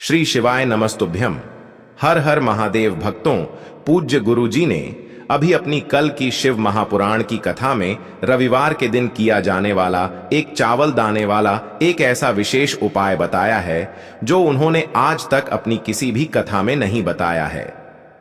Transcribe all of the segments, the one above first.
श्री शिवाय नमस्तुभ्यम। हर हर महादेव भक्तों, पूज्य गुरुजी ने अभी अपनी कल की शिव महापुराण की कथा में रविवार के दिन किया जाने वाला एक चावल दाने वाला एक ऐसा विशेष उपाय बताया है जो उन्होंने आज तक अपनी किसी भी कथा में नहीं बताया है।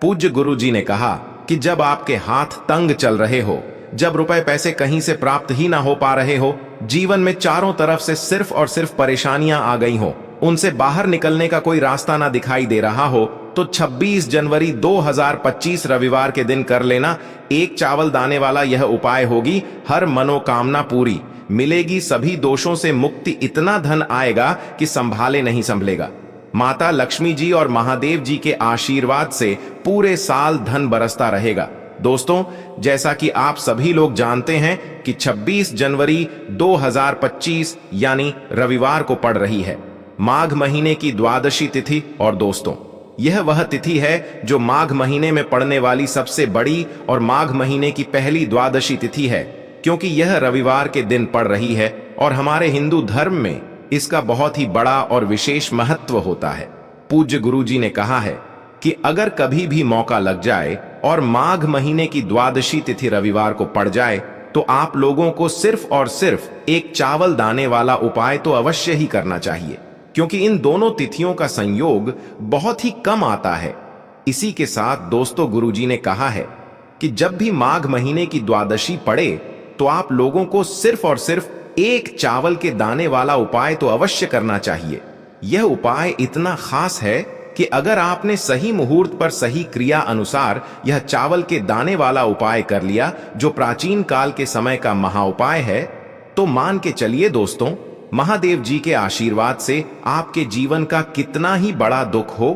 पूज्य गुरुजी ने कहा कि जब आपके हाथ तंग चल रहे हो, जब रुपए पैसे कहीं से प्राप्त ही ना हो पा रहे हो, जीवन में चारों तरफ से सिर्फ और सिर्फ परेशानियां आ गई हो, उनसे बाहर निकलने का कोई रास्ता ना दिखाई दे रहा हो, तो 26 जनवरी 2025 रविवार के दिन कर लेना एक चावल दाने वाला यह उपाय। होगी हर मनोकामना पूरी, मिलेगी सभी दोषों से मुक्ति, इतना धन आएगा कि संभाले नहीं संभलेगा। माता लक्ष्मी जी और महादेव जी के आशीर्वाद से पूरे साल धन बरसता रहेगा। दोस्तों, जैसा कि आप सभी लोग जानते हैं कि 26 जनवरी 2025 यानी रविवार को पड़ रही है माघ महीने की द्वादशी तिथि। और दोस्तों, यह वह तिथि है जो माघ महीने में पड़ने वाली सबसे बड़ी और माघ महीने की पहली द्वादशी तिथि है, क्योंकि यह रविवार के दिन पड़ रही है और हमारे हिंदू धर्म में इसका बहुत ही बड़ा और विशेष महत्व होता है। पूज्य गुरुजी ने कहा है कि अगर कभी भी मौका लग जाए और माघ महीने की द्वादशी तिथि रविवार को पड़ जाए, तो आप लोगों को सिर्फ और सिर्फ एक चावल दाने वाला उपाय तो अवश्य ही करना चाहिए, क्योंकि इन दोनों तिथियों का संयोग बहुत ही कम आता है। इसी के साथ दोस्तों, गुरुजी ने कहा है कि जब भी माघ महीने की द्वादशी पड़े तो आप लोगों को सिर्फ और सिर्फ एक चावल के दाने वाला उपाय तो अवश्य करना चाहिए। यह उपाय इतना खास है कि अगर आपने सही मुहूर्त पर सही क्रिया अनुसार यह चावल के दाने वाला उपाय कर लिया, जो प्राचीन काल के समय का महाउपाय है, तो मान के चलिए दोस्तों, महादेव जी के आशीर्वाद से आपके जीवन का कितना ही बड़ा दुख हो,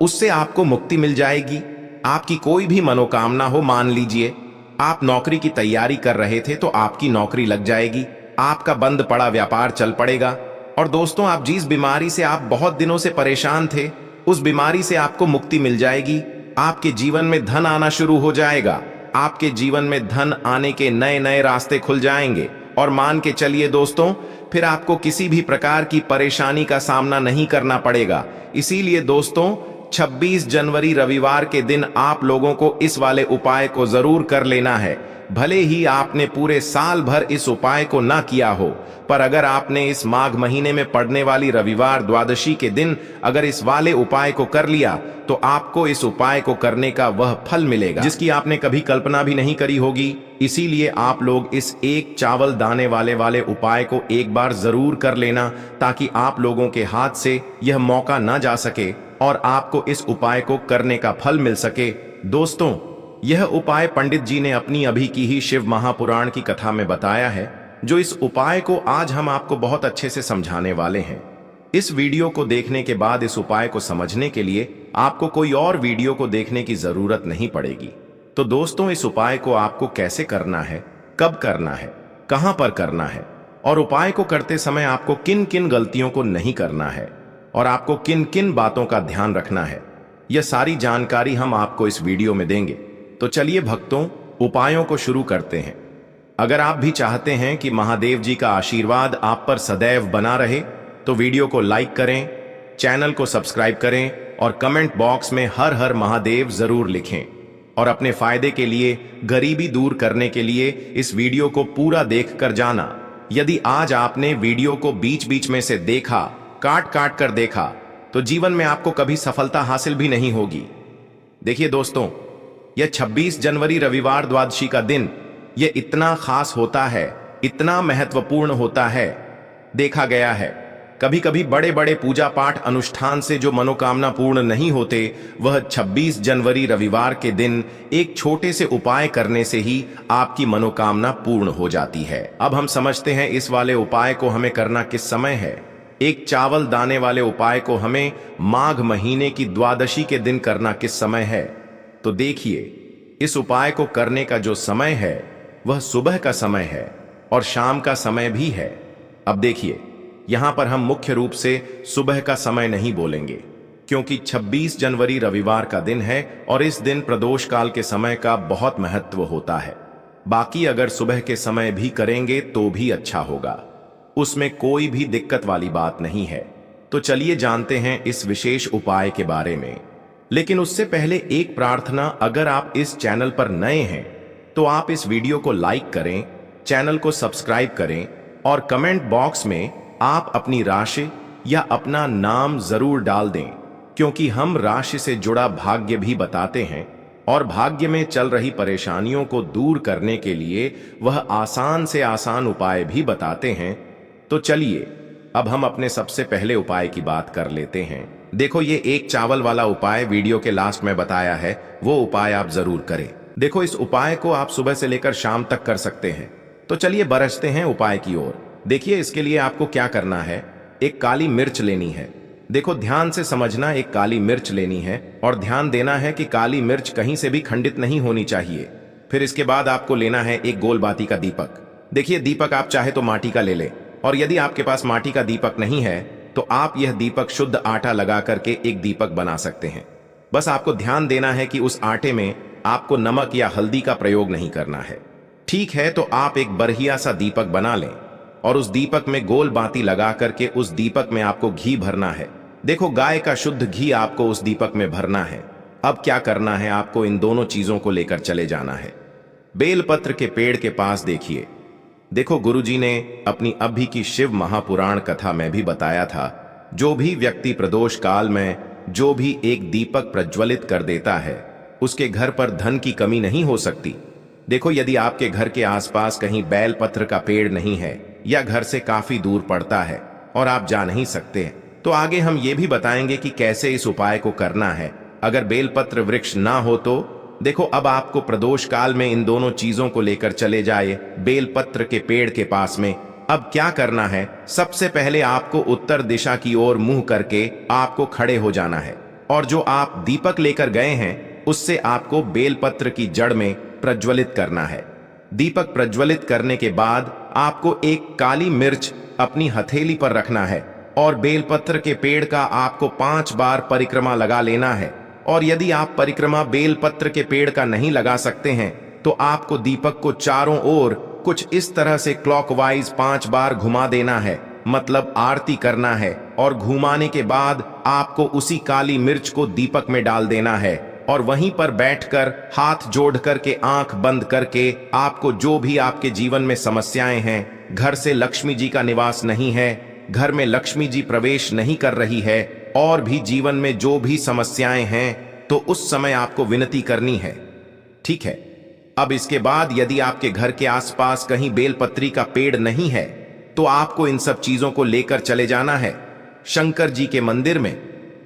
उससे आपको मुक्ति मिल जाएगी। आपकी कोई भी मनोकामना हो, मान लीजिए आप नौकरी की तैयारी कर रहे थे तो आपकी नौकरी लग जाएगी, आपका बंद पड़ा व्यापार चल पड़ेगा। और दोस्तों, आप जिस बीमारी से आप बहुत दिनों से परेशान थे, उस बीमारी से आपको मुक्ति मिल जाएगी। आपके जीवन में धन आना शुरू हो जाएगा, आपके जीवन में धन आने के नए नए रास्ते खुल जाएंगे। और मान के चलिए दोस्तों, फिर आपको किसी भी प्रकार की परेशानी का सामना नहीं करना पड़ेगा। इसीलिए दोस्तों, 26 जनवरी रविवार के दिन आप लोगों को इस वाले उपाय को जरूर कर लेना है। भले ही आपने पूरे साल भर इस उपाय को ना किया हो, पर अगर आपने इस माघ महीने में पड़ने वाली रविवार द्वादशी के दिन अगर इस वाले उपाय को कर लिया, तो आपको इस उपाय को करने का वह फल मिलेगा जिसकी आपने कभी कल्पना भी नहीं करी होगी। इसीलिए आप लोग इस एक चावल दाने वाले उपाय को एक बार जरूर कर लेना, ताकि आप लोगों के हाथ से यह मौका ना जा सके और आपको इस उपाय को करने का फल मिल सके। दोस्तों, यह उपाय पंडित जी ने अपनी अभी की ही शिव महापुराण की कथा में बताया है, जो इस उपाय को आज हम आपको बहुत अच्छे से समझाने वाले हैं। इस वीडियो को देखने के बाद इस उपाय को समझने के लिए आपको कोई और वीडियो को देखने की जरूरत नहीं पड़ेगी। तो दोस्तों, इस उपाय को आपको कैसे करना है, कब करना है, कहां पर करना है, और उपाय को करते समय आपको किन किन गलतियों को नहीं करना है, और आपको किन किन बातों का ध्यान रखना है, यह सारी जानकारी हम आपको इस वीडियो में देंगे। तो चलिए भक्तों, उपायों को शुरू करते हैं। अगर आप भी चाहते हैं कि महादेव जी का आशीर्वाद आप पर सदैव बना रहे, तो वीडियो को लाइक करें, चैनल को सब्सक्राइब करें और कमेंट बॉक्स में हर हर महादेव जरूर लिखें। और अपने फायदे के लिए, गरीबी दूर करने के लिए इस वीडियो को पूरा देख कर जाना। यदि आज आपने वीडियो को बीच बीच में से देखा, काट काट कर देखा, तो जीवन में आपको कभी सफलता हासिल भी नहीं होगी। देखिए दोस्तों, यह 26 जनवरी रविवार द्वादशी का दिन यह इतना खास होता है, इतना महत्वपूर्ण होता है। देखा गया है कभी कभी बड़े बड़े पूजा पाठ अनुष्ठान से जो मनोकामना पूर्ण नहीं होते, वह 26 जनवरी रविवार के दिन एक छोटे से उपाय करने से ही आपकी मनोकामना पूर्ण हो जाती है। अब हम समझते हैं इस वाले उपाय को हमें करना किस समय है। एक चावल दाने वाले उपाय को हमें माघ महीने की द्वादशी के दिन करना किस समय है। तो देखिए, इस उपाय को करने का जो समय है वह सुबह का समय है और शाम का समय भी है। अब देखिए, यहां पर हम मुख्य रूप से सुबह का समय नहीं बोलेंगे, क्योंकि 26 जनवरी रविवार का दिन है और इस दिन प्रदोष काल के समय का बहुत महत्व होता है। बाकी अगर सुबह के समय भी करेंगे तो भी अच्छा होगा, उसमें कोई भी दिक्कत वाली बात नहीं है। तो चलिए जानते हैं इस विशेष उपाय के बारे में। लेकिन उससे पहले एक प्रार्थना, अगर आप इस चैनल पर नए हैं तो आप इस वीडियो को लाइक करें, चैनल को सब्सक्राइब करें और कमेंट बॉक्स में आप अपनी राशि या अपना नाम जरूर डाल दें, क्योंकि हम राशि से जुड़ा भाग्य भी बताते हैं और भाग्य में चल रही परेशानियों को दूर करने के लिए वह आसान से आसान उपाय भी बताते हैं। तो चलिए अब हम अपने सबसे पहले उपाय की बात कर लेते हैं। देखो, ये एक चावल वाला उपाय वीडियो के लास्ट में बताया है, वो उपाय आप जरूर करें। देखो, इस उपाय को आप सुबह से लेकर शाम तक कर सकते हैं। तो चलिए बरसते हैं उपाय की ओर। देखिए, इसके लिए आपको क्या करना है, एक काली मिर्च लेनी है। देखो, ध्यान से समझना, एक काली मिर्च लेनी है और ध्यान देना है कि काली मिर्च कहीं से भी खंडित नहीं होनी चाहिए। फिर इसके बाद आपको लेना है एक गोल बाती का दीपक। देखिए, दीपक आप चाहे तो माटी का ले ले, और यदि आपके पास माटी का दीपक नहीं है तो आप यह दीपक शुद्ध आटा लगा करके एक दीपक बना सकते हैं। बस आपको ध्यान देना है कि उस आटे में आपको नमक या हल्दी का प्रयोग नहीं करना है। ठीक है, तो आप एक बढ़िया सा दीपक बना लें और उस दीपक में गोल बाती लगा करके उस दीपक में आपको घी भरना है। देखो, गाय का शुद्ध घी आपको उस दीपक में भरना है। अब क्या करना है, आपको इन दोनों चीजों को लेकर चले जाना है। बेलपत्र के पेड़ के पास देखिए। देखो, गुरुजी ने अपनी अभी की शिव महापुराण कथा में भी बताया था, जो भी व्यक्ति प्रदोष काल में जो भी एक दीपक प्रज्वलित कर देता है उसके घर पर धन की कमी नहीं हो सकती। देखो, यदि आपके घर के आसपास कहीं बेलपत्र का पेड़ नहीं है या घर से काफी दूर पड़ता है और आप जा नहीं सकते, तो आगे हम ये भी बताएंगे कि कैसे इस उपाय को करना है। अगर बेलपत्र वृक्ष ना हो तो देखो, अब आपको प्रदोष काल में इन दोनों चीजों को लेकर चले जाए बेलपत्र के पेड़ के पास में। अब क्या करना है, सबसे पहले आपको उत्तर दिशा की ओर मुंह करके आपको खड़े हो जाना है और जो आप दीपक लेकर गए हैं उससे आपको बेलपत्र की जड़ में प्रज्वलित करना है। दीपक प्रज्वलित करने के बाद आपको एक काली मिर्च अपनी हथेली पर रखना है और बेलपत्र के पेड़ का आपको 5 बार परिक्रमा लगा लेना है। और यदि आप परिक्रमा बेलपत्र के पेड़ का नहीं लगा सकते हैं तो आपको दीपक को चारों ओर कुछ इस तरह से क्लॉकवाइज 5 बार घुमा देना है, मतलब आरती करना है। और घुमाने के बाद आपको उसी काली मिर्च को दीपक में डाल देना है और वहीं पर बैठकर हाथ जोड़ करके आंख बंद करके आपको जो भी आपके जीवन में समस्याएं हैं, घर से लक्ष्मी जी का निवास नहीं है, घर में लक्ष्मी जी प्रवेश नहीं कर रही है, और भी जीवन में जो भी समस्याएं हैं, तो उस समय आपको विनती करनी है। ठीक है, अब इसके बाद यदि आपके घर के आसपास कहीं बेलपत्री का पेड़ नहीं है तो आपको इन सब चीजों को लेकर चले जाना है शंकर जी के मंदिर में।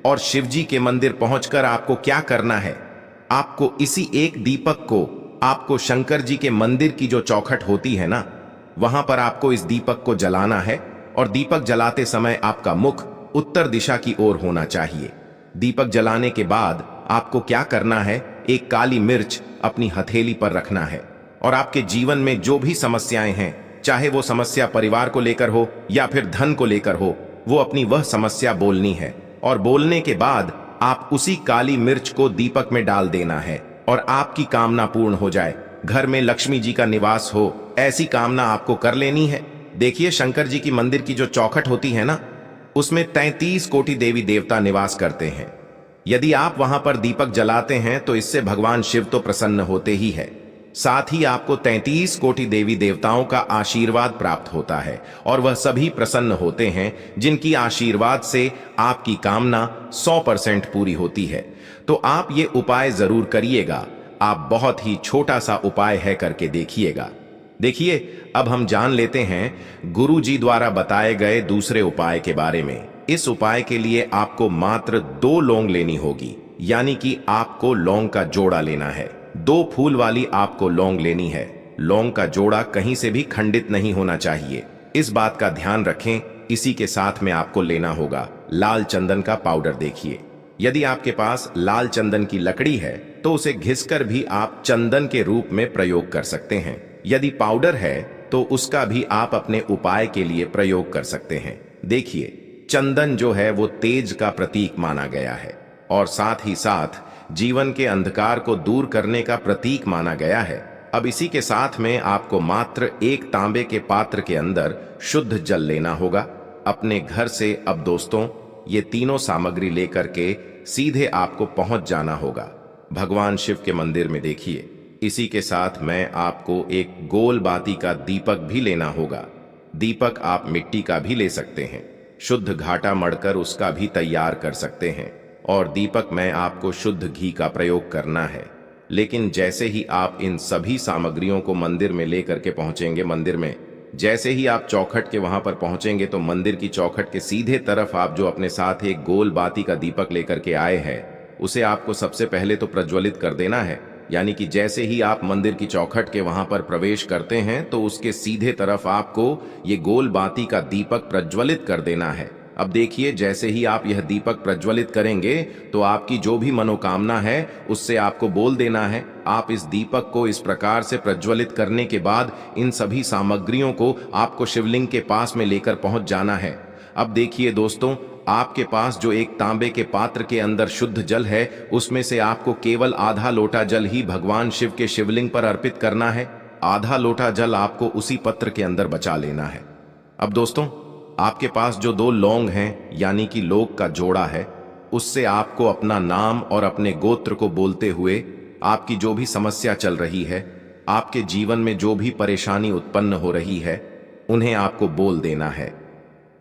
और शिव जी के मंदिर पहुंचकर आपको क्या करना है, आपको इसी एक दीपक को आपको शंकर जी के मंदिर की जो चौखट होती है ना, वहां पर आपको इस दीपक को जलाना है और दीपक जलाते समय आपका मुख उत्तर दिशा की ओर होना चाहिए। दीपक जलाने के बाद आपको क्या करना है, एक काली मिर्च अपनी हथेली पर रखना है और आपके जीवन में जो भी समस्याएं हैं, चाहे वो समस्या परिवार को लेकर हो या फिर धन को लेकर हो, वो अपनी वह समस्या बोलनी है। और बोलने के बाद आप उसी काली मिर्च को दीपक में डाल देना है और आपकी कामना पूर्ण हो जाए, घर में लक्ष्मी जी का निवास हो, ऐसी कामना आपको कर लेनी है। देखिए, शंकर जी की मंदिर की जो चौखट होती है ना, उसमें 33 कोटि देवी देवता निवास करते हैं। यदि आप वहां पर दीपक जलाते हैं तो इससे भगवान शिव तो प्रसन्न होते ही है, साथ ही आपको 33 कोटि देवी देवताओं का आशीर्वाद प्राप्त होता है और वह सभी प्रसन्न होते हैं जिनकी आशीर्वाद से आपकी कामना 100% पूरी होती है। तो आप ये उपाय जरूर करिएगा। आप बहुत ही छोटा सा उपाय है, करके देखिएगा। देखिए, अब हम जान लेते हैं गुरु जी द्वारा बताए गए दूसरे उपाय के बारे में। इस उपाय के लिए आपको मात्र 2 लौंग लेनी होगी, यानी कि आपको लौंग का जोड़ा लेना है। 2 फूल वाली आपको लौंग लेनी है। लौंग का जोड़ा कहीं से भी खंडित नहीं होना चाहिए, इस बात का ध्यान रखें। इसी के साथ में आपको लेना होगा लाल चंदन का पाउडर। देखिए, यदि आपके पास लाल चंदन की लकड़ी है तो उसे घिसकर भी आप चंदन के रूप में प्रयोग कर सकते हैं। यदि पाउडर है तो उसका भी आप अपने उपाय के लिए प्रयोग कर सकते हैं। देखिए, चंदन जो है वो तेज का प्रतीक माना गया है और साथ ही साथ जीवन के अंधकार को दूर करने का प्रतीक माना गया है। अब इसी के साथ में आपको मात्र 1 तांबे के पात्र के अंदर शुद्ध जल लेना होगा अपने घर से। अब दोस्तों, ये तीनों सामग्री लेकर के सीधे आपको पहुंच जाना होगा भगवान शिव के मंदिर में। देखिए, इसी के साथ मैं आपको एक गोल बाती का दीपक भी लेना होगा। दीपक आप मिट्टी का भी ले सकते हैं, शुद्ध घाटा मढ़कर उसका भी तैयार कर सकते हैं। और दीपक में आपको शुद्ध घी का प्रयोग करना है। लेकिन जैसे ही आप इन सभी सामग्रियों को मंदिर में लेकर के पहुंचेंगे, मंदिर में जैसे ही आप चौखट के वहां पर पहुंचेंगे तो मंदिर की चौखट के सीधे तरफ आप जो अपने साथ एक गोल बाती का दीपक लेकर के आए हैं, उसे आपको सबसे पहले तो प्रज्वलित कर देना है। यानी कि जैसे ही आप मंदिर की चौखट के वहां पर प्रवेश करते हैं तो उसके सीधे तरफ आपको ये गोल बाती का दीपक प्रज्वलित कर देना है। अब देखिए, जैसे ही आप यह दीपक प्रज्वलित करेंगे तो आपकी जो भी मनोकामना है उससे आपको बोल देना है। आप इस दीपक को इस प्रकार से प्रज्वलित करने के बाद इन सभी सामग्रियों को आपको शिवलिंग के पास में लेकर पहुंच जाना है। अब देखिए दोस्तों, आपके पास जो एक तांबे के पात्र के अंदर शुद्ध जल है, उसमें से आपको केवल आधा लोटा जल ही भगवान शिव के शिवलिंग पर अर्पित करना है। आधा लोटा जल आपको उसी पत्र के अंदर बचा लेना है। अब दोस्तों, आपके पास जो 2 लौंग हैं, यानी कि लोग का जोड़ा है, उससे आपको अपना नाम और अपने गोत्र को बोलते हुए आपकी जो भी समस्या चल रही है, आपके जीवन में जो भी परेशानी उत्पन्न हो रही है, उन्हें आपको बोल देना है।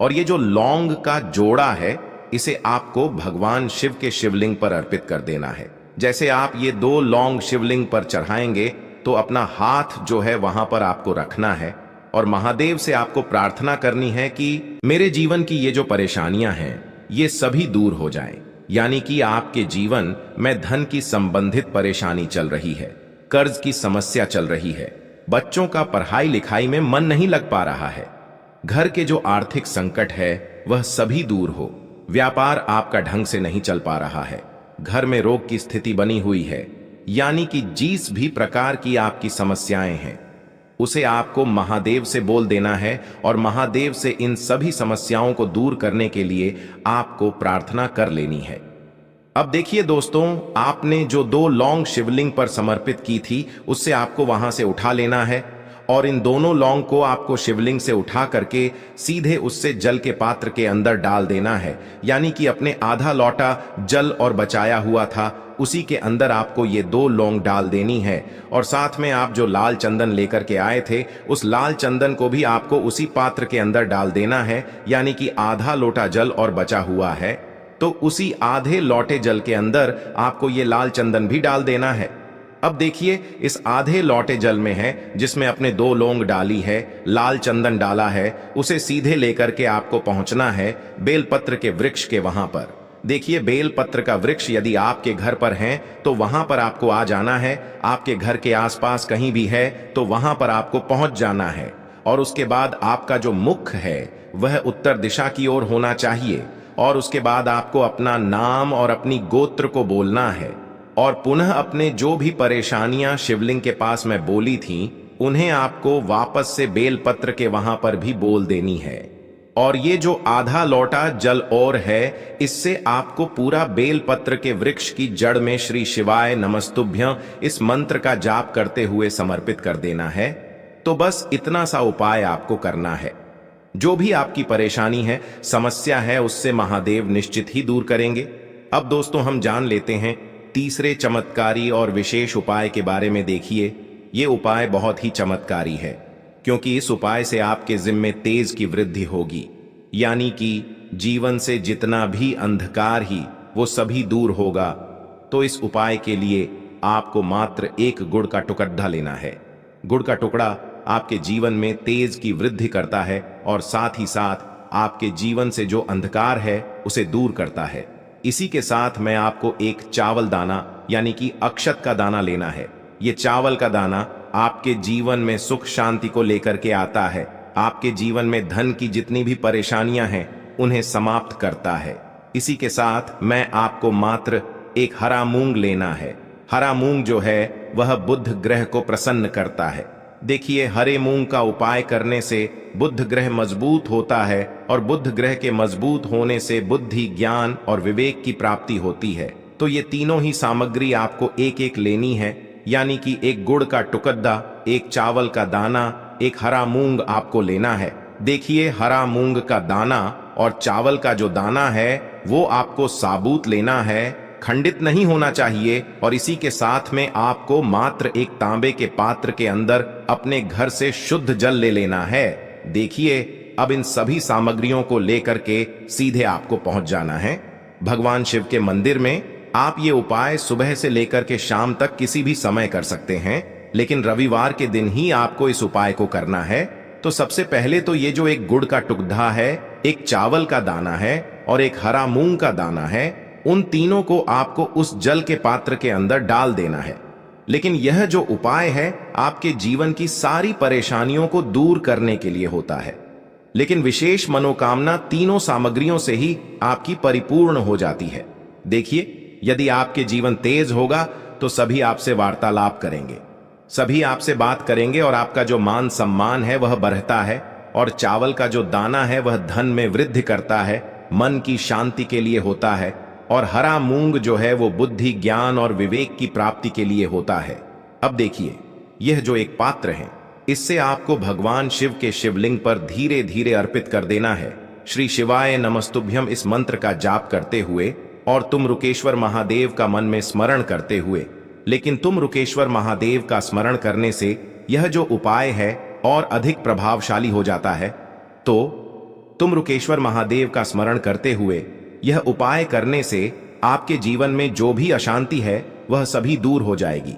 और ये जो लौंग का जोड़ा है, इसे आपको भगवान शिव के शिवलिंग पर अर्पित कर देना है। जैसे आप ये 2 लौंग शिवलिंग पर चढ़ाएंगे तो अपना हाथ जो है वहां पर आपको रखना है और महादेव से आपको प्रार्थना करनी है कि मेरे जीवन की ये जो परेशानियां हैं, ये सभी दूर हो जाएं। यानी कि आपके जीवन में धन की संबंधित परेशानी चल रही है, कर्ज की समस्या चल रही है, बच्चों का पढ़ाई लिखाई में मन नहीं लग पा रहा है, घर के जो आर्थिक संकट है वह सभी दूर हो, व्यापार आपका ढंग से नहीं चल पा रहा है, घर में रोग की स्थिति बनी हुई है, यानी कि जिस भी प्रकार की आपकी समस्याएं हैं उसे आपको महादेव से बोल देना है और महादेव से इन सभी समस्याओं को दूर करने के लिए आपको प्रार्थना कर लेनी है। अब देखिए दोस्तों, आपने जो 2 लौंग शिवलिंग पर समर्पित की थी, उससे आपको वहां से उठा लेना है और इन दोनों लौंग को आपको शिवलिंग से उठा करके सीधे उससे जल के पात्र के अंदर डाल देना है। यानी कि अपने आधा लोटा जल और बचाया हुआ था, उसी के अंदर आपको ये 2 लौंग डाल देनी है। और साथ में आप जो लाल चंदन लेकर के आए थे, उस लाल चंदन को भी आपको उसी पात्र के अंदर डाल देना है। यानी कि आधा लोटा जल और बचा हुआ है तो उसी आधे लोटे जल के अंदर आपको ये लाल चंदन भी डाल देना है। अब देखिए, इस आधे लोटे जल में है जिसमें अपने 2 लौंग डाली है, लाल चंदन डाला है, उसे सीधे लेकर के आपको पहुंचना है बेलपत्र के वृक्ष के वहां पर। देखिए, बेलपत्र का वृक्ष यदि आपके घर पर है तो वहां पर आपको आ जाना है। आपके घर के आसपास कहीं भी है तो वहां पर आपको पहुंच जाना है। और उसके बाद आपका जो मुख है वह उत्तर दिशा की ओर होना चाहिए। और उसके बाद आपको अपना नाम और अपनी गोत्र को बोलना है और पुनः अपने जो भी परेशानियां शिवलिंग के पास में बोली थीं, उन्हें आपको वापस से बेलपत्र के वहां पर भी बोल देनी है। और ये जो आधा लोटा जल और है, इससे आपको पूरा बेलपत्र के वृक्ष की जड़ में श्री शिवाय नमस्तुभ्यं इस मंत्र का जाप करते हुए समर्पित कर देना है। तो बस इतना सा उपाय आपको करना है। जो भी आपकी परेशानी है, समस्या है, उससे महादेव निश्चित ही दूर करेंगे। अब दोस्तों, हम जान लेते हैं तीसरे चमत्कारी और विशेष उपाय के बारे में। देखिए, ये उपाय बहुत ही चमत्कारी है क्योंकि इस उपाय से आपके जिम्मे तेज की वृद्धि होगी। यानी कि जीवन से जितना भी अंधकार ही वो सभी दूर होगा। तो इस उपाय के लिए आपको मात्र 1 गुड़ का टुकड़ा लेना है। गुड़ का टुकड़ा आपके जीवन में तेज की वृद्धि करता है और साथ ही साथ आपके जीवन से जो अंधकार है उसे दूर करता है। इसी के साथ मैं आपको एक चावल दाना यानी कि अक्षत का दाना लेना है। ये चावल का दाना आपके जीवन में सुख शांति को लेकर के आता है। आपके जीवन में धन की जितनी भी परेशानियां हैं उन्हें समाप्त करता है। इसी के साथ मैं आपको मात्र एक हरा मूंग लेना है। हरा मूंग जो है वह बुध ग्रह को प्रसन्न करता है। देखिए, हरे मूंग का उपाय करने से बुध ग्रह मजबूत होता है और बुध ग्रह के मजबूत होने से बुद्धि, ज्ञान और विवेक की प्राप्ति होती है। तो ये तीनों ही सामग्री आपको एक एक लेनी है। यानी कि 1 गुड़ का टुकड़ा, 1 चावल का दाना, 1 हरा मूंग आपको लेना है। देखिए, हरा मूंग का दाना और चावल का जो दाना है वो आपको साबुत लेना है, खंडित नहीं होना चाहिए। और इसी के साथ में आपको मात्र एक तांबे के पात्र के अंदर अपने घर से शुद्ध जल ले लेना है। देखिए, अब इन सभी सामग्रियों को लेकर के सीधे आपको पहुंच जाना है भगवान शिव के मंदिर में। आप ये उपाय सुबह से लेकर के शाम तक किसी भी समय कर सकते हैं, लेकिन रविवार के दिन ही आपको इस उपाय को करना है। तो सबसे पहले तो ये जो एक गुड़ का टुकड़ा है, एक चावल का दाना है और एक हरा मूंग का दाना है, उन तीनों को आपको उस जल के पात्र के अंदर डाल देना है। लेकिन यह जो उपाय है आपके जीवन की सारी परेशानियों को दूर करने के लिए होता है, लेकिन विशेष मनोकामना तीनों सामग्रियों से ही आपकी परिपूर्ण हो जाती है। देखिए, यदि आपके जीवन तेज होगा तो सभी आपसे वार्तालाप करेंगे, सभी आपसे बात करेंगे और आपका जो मान सम्मान है वह बढ़ता है। और चावल का जो दाना है वह धन में वृद्धि करता है, मन की शांति के लिए होता है। और हरा मूंग जो है वो बुद्धि, ज्ञान और विवेक की प्राप्ति के लिए होता है। अब देखिए, यह जो एक पात्र है, इससे आपको भगवान शिव के शिवलिंग पर धीरे धीरे अर्पित कर देना है। श्री शिवाय नमस्तुभ्यम इस मंत्र का जाप करते हुए और तुम रुकेश्वर महादेव का मन में स्मरण करते हुए। लेकिन तुम रुकेश्वर महादेव का स्मरण करने से यह जो उपाय है और अधिक प्रभावशाली हो जाता है। तो तुम रुकेश्वर महादेव का स्मरण करते हुए यह उपाय करने से आपके जीवन में जो भी अशांति है वह सभी दूर हो जाएगी।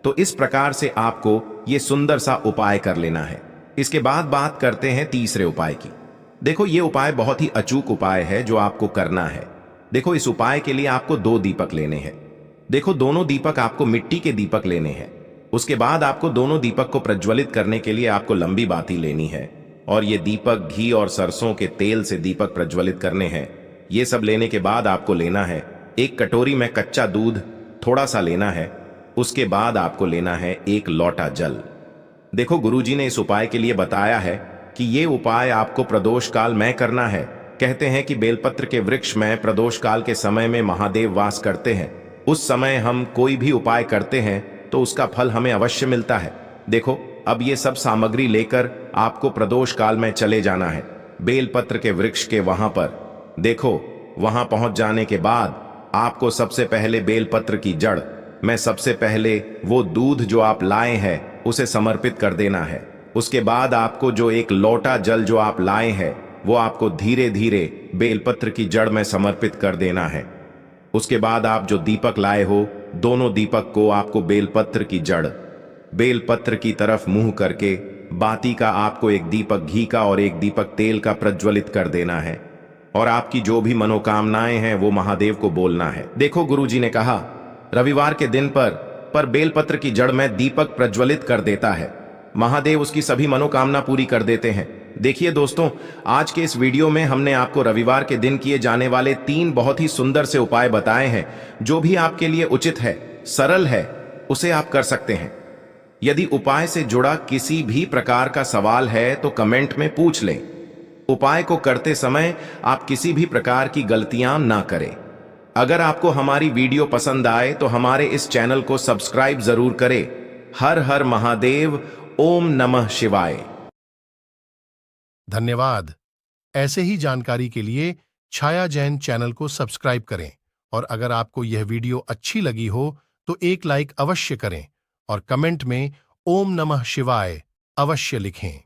तो इस प्रकार से आपको यह सुंदर सा उपाय कर लेना है। इसके बाद बात करते हैं तीसरे उपाय की। देखो, यह उपाय बहुत ही अचूक उपाय है जो आपको करना है। देखो, इस उपाय के लिए आपको 2 दीपक लेने हैं। देखो, दोनों दीपक आपको मिट्टी के दीपक लेने हैं। उसके बाद आपको दोनों दीपक को प्रज्वलित करने के लिए आपको लंबी बाती लेनी है। और ये दीपक घी और सरसों के तेल से दीपक प्रज्वलित करने हैं। ये सब लेने के बाद आपको लेना है एक कटोरी में कच्चा दूध थोड़ा सा लेना है। उसके बाद आपको लेना है एक लोटा जल। देखो, गुरुजी ने इस उपाय के लिए बताया है कि ये उपाय आपको प्रदोष काल में करना है। कहते हैं कि बेलपत्र के वृक्ष में प्रदोष काल के समय में महादेव वास करते हैं। उस समय हम कोई भी उपाय करते हैं तो उसका फल हमें अवश्य मिलता है। देखो, अब ये सब सामग्री लेकर आपको प्रदोष काल में चले जाना है बेलपत्र के वृक्ष के वहां पर। देखो, वहां पहुंच जाने के बाद आपको सबसे पहले बेलपत्र की जड़ में सबसे पहले वो दूध जो आप लाए हैं उसे समर्पित कर देना है। उसके बाद आपको जो एक लोटा जल जो आप लाए हैं वो आपको धीरे धीरे बेलपत्र की जड़ में समर्पित कर देना है। उसके बाद आप जो दीपक लाए हो, दोनों दीपक को आपको बेलपत्र की जड़, बेलपत्र की तरफ मुंह करके बाती का आपको एक दीपक घी का और एक दीपक तेल का प्रज्वलित कर देना है। और आपकी जो भी मनोकामनाएं हैं वो महादेव को बोलना है। देखो, गुरुजी ने कहा रविवार के दिन पर बेलपत्र की जड़ में दीपक प्रज्वलित कर देता है, महादेव उसकी सभी मनोकामना पूरी कर देते हैं। देखिए दोस्तों, आज के इस वीडियो में हमने आपको रविवार के दिन किए जाने वाले 3 बहुत ही सुंदर से उपाय बताए हैं। जो भी आपके लिए उचित है, सरल है, उसे आप कर सकते हैं। यदि उपाय से जुड़ा किसी भी प्रकार का सवाल है तो कमेंट में पूछ लें। उपाय को करते समय आप किसी भी प्रकार की गलतियां ना करें। अगर आपको हमारी वीडियो पसंद आए तो हमारे इस चैनल को सब्सक्राइब जरूर करें। हर हर महादेव, ओम नमः शिवाय। धन्यवाद। ऐसे ही जानकारी के लिए छाया जैन चैनल को सब्सक्राइब करें। और अगर आपको यह वीडियो अच्छी लगी हो तो एक लाइक अवश्य करें और कमेंट में ओम नमः शिवाय अवश्य लिखें।